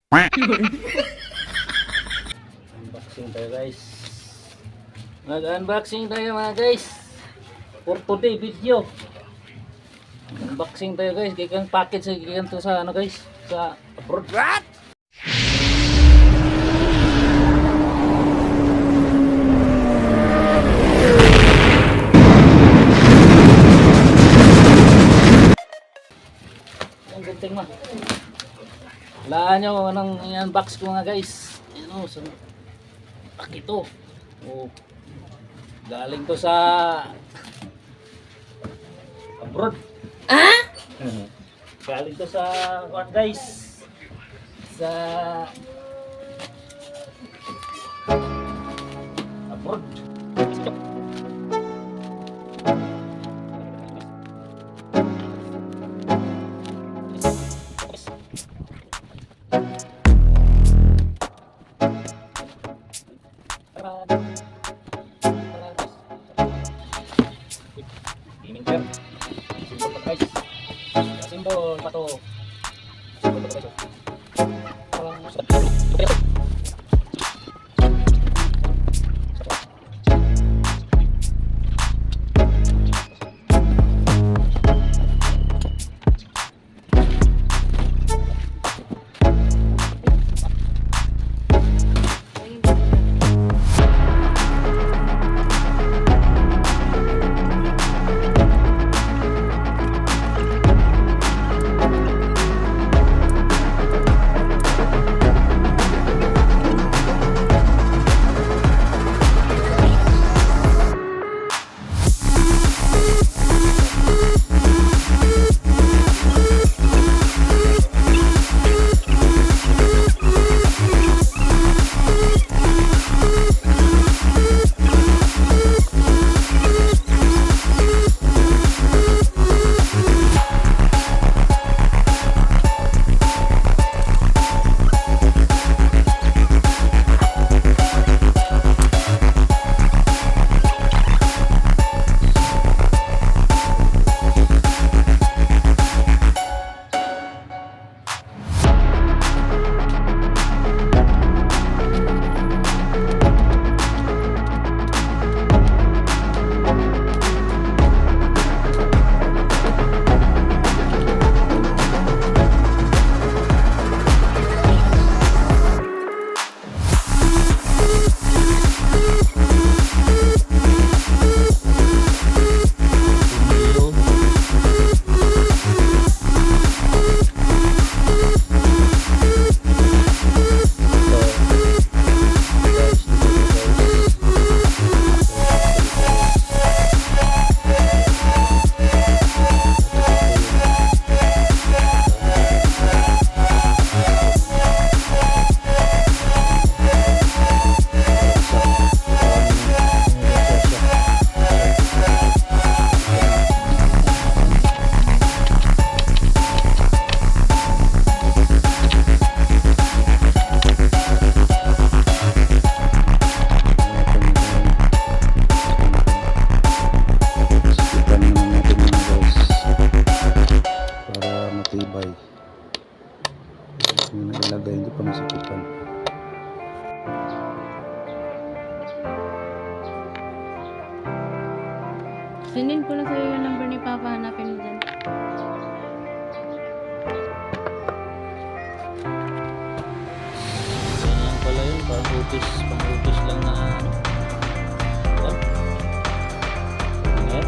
Unboxing tayo guys. Mag-unboxing tayo mga guys. For today video. Unboxing tayo guys. Gikan package gikan to sa ano guys, sa abroad. What? Ang gunting mah. Laan nyo anong i-unbox ko mga guys. Ayan o, ito. Oh, galing to sa abroad. Ah? Galing to sa kuan guys. Sa abroad. Simbol pa to. Simbol pa to. Matibay yung nailagay, hindi pa masikipan. Sinin ko lang sa'yo yung number ni Papa, hanapin mo dyan. Yan pala yun, pang-utis lang na ano. Ayan.